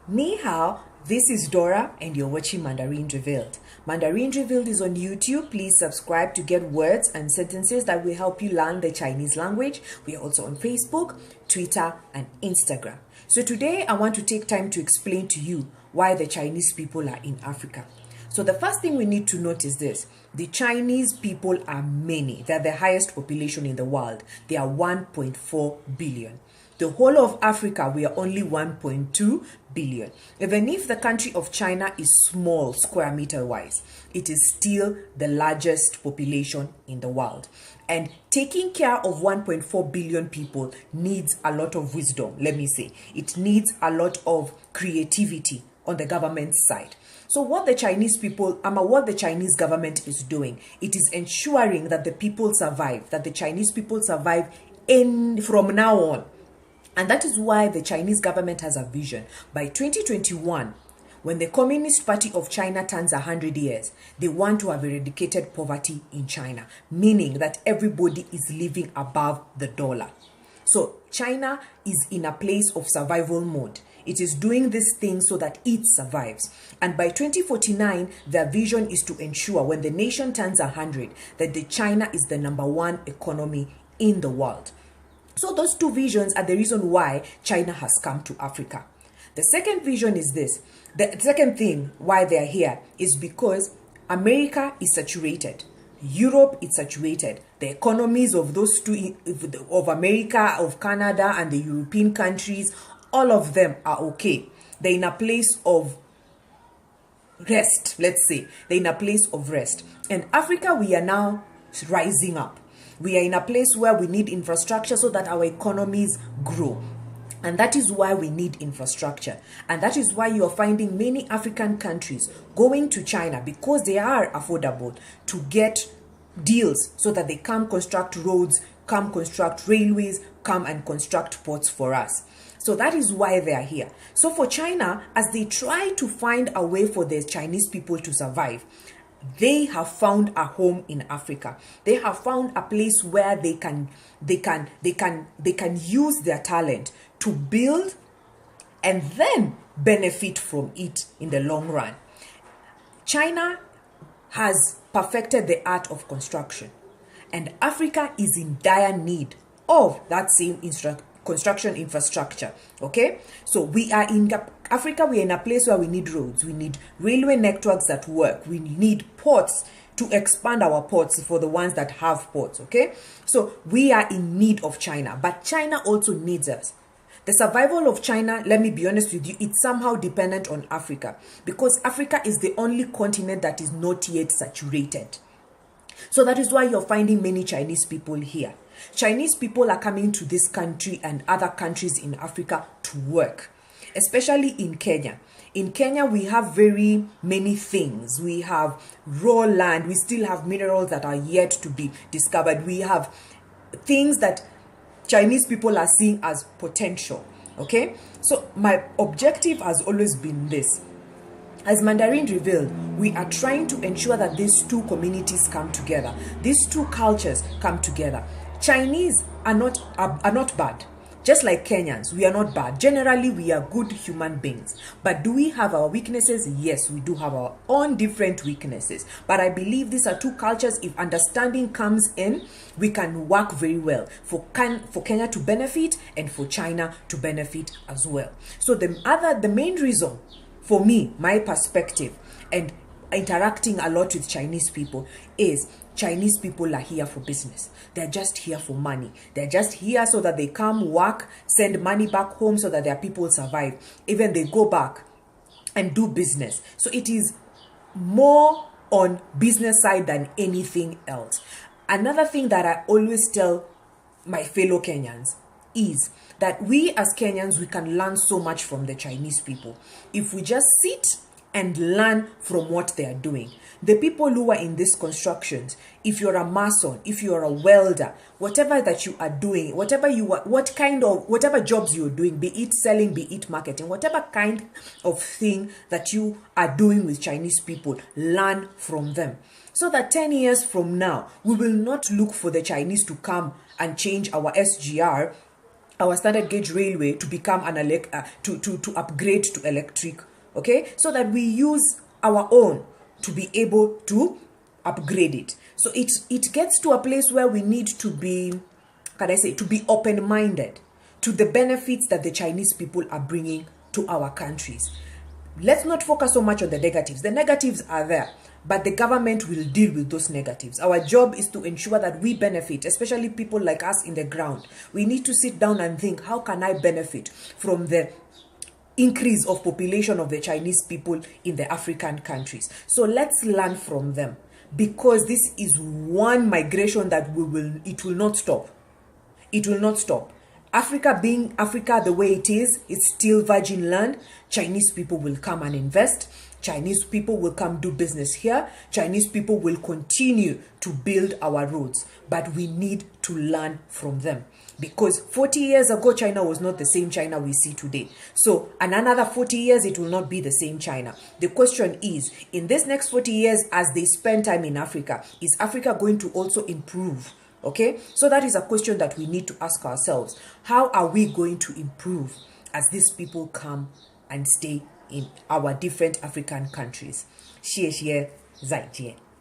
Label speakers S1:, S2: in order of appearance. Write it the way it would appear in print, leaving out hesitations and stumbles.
S1: Ni hao, this is Dora and you're watching Mandarin Revealed. Mandarin Revealed is on YouTube. Please subscribe to get words and sentences that will help you learn the Chinese language. We are also on Facebook, Twitter, and Instagram. So today I want to take time to explain to you why the Chinese people are in Africa. So the first thing we need to note is this. The Chinese people are many. They're the highest population in the world. They are 1.4 billion. The whole of Africa, we are only 1.2 billion. Even if the country of China is small square meter wise, it is still the largest population in the world. And taking care of 1.4 billion people needs a lot of wisdom, let me say. It needs a lot of creativity on the government side. So what the Chinese government is doing, it is ensuring that the people survive, that the Chinese people survive from now on. And that is why the Chinese government has a vision. By 2021, when the Communist Party of China turns 100 years, they want to have eradicated poverty in China, meaning that everybody is living above the dollar. So China is in a place of survival mode. It is doing this thing so that it survives. And by 2049, their vision is to ensure when the nation turns 100, that China is the #1 economy in the world. So those two visions are the reason why China has come to Africa. The second vision is this. The second thing why they're here is because America is saturated. Europe is saturated. The economies of those two, of America, of Canada, and the European countries, all of them are okay. They're in a place of rest, let's say. They're in a place of rest. And Africa, we are now rising up. We are in a place where we need infrastructure so that our economies grow. And that is why we need infrastructure. And that is why you are finding many African countries going to China, because they are affordable, to get deals so that they come construct roads, come construct railways, come and construct ports for us. So that is why they are here. So for China, as they try to find a way for the Chinese people to survive, they have found a home in Africa. They have found a place where they can use their talent to build and then benefit from it in the long run. China has perfected the art of construction, and Africa is in dire need of that same construction infrastructure. Okay, so we are in Africa, we are in a place where we need roads, we need railway networks that work, we need ports to expand our ports for the ones that have ports. Okay, so we are in need of China, but China also needs us. The survival of China, let me be honest with you, it's somehow dependent on Africa, because Africa is the only continent that is not yet saturated. So that is why you're finding many Chinese people here. Chinese people are coming to this country and other countries in Africa to work, especially in Kenya. In Kenya, we have very many things. We have raw land. We still have minerals that are yet to be discovered. We have things that Chinese people are seeing as potential. Okay? So my objective has always been this. As Mandarin Revealed, we are trying to ensure that these two communities come together. These two cultures come together. Chinese are not bad. Just like Kenyans, we are not bad. Generally, we are good human beings. But do we have our weaknesses? Yes, we do have our own different weaknesses. But I believe these are two cultures. If understanding comes in, we can work very well for Kenya to benefit and for China to benefit as well. So the main reason for me, my perspective, and interacting a lot with Chinese people is Chinese people are here for business. They're just here for money. They're just here so that they come work, send money back home so that their people survive. Even they go back and do business. So it is more on business side than anything else. Another thing that I always tell my fellow Kenyans is that we as Kenyans, we can learn so much from the Chinese people if we just sit and learn from what they are doing. The people who are in these constructions, if you're a mason, if you're a welder, whatever that you are doing, whatever jobs you're doing, be it selling, be it marketing, whatever kind of thing that you are doing with Chinese people, learn from them. So that 10 years from now, we will not look for the Chinese to come and change our SGR our standard gauge railway to become an to upgrade to electric, okay, so that we use our own to be able to upgrade it. So it gets to a place where we need to be, can I say, to be open-minded to the benefits that the Chinese people are bringing to our countries. Let's not focus so much on the negatives. The negatives are there, but the government will deal with those negatives. Our job is to ensure that we benefit, especially people like us in the ground. We need to sit down and think, how can I benefit from the increase of population of the Chinese people in the African countries? So let's learn from them, because this is one migration that it will not stop. It will not stop. Africa being Africa the way it is, it's still virgin land. Chinese people will come and invest. Chinese people will come do business here. Chinese people will continue to build our roads. But we need to learn from them. Because 40 years ago, China was not the same China we see today. So in another 40 years, it will not be the same China. The question is, in this next 40 years, as they spend time in Africa, is Africa going to also improve? Okay, so that is a question that we need to ask ourselves. How are we going to improve as these people come and stay in our different African countries? 谢谢，再见。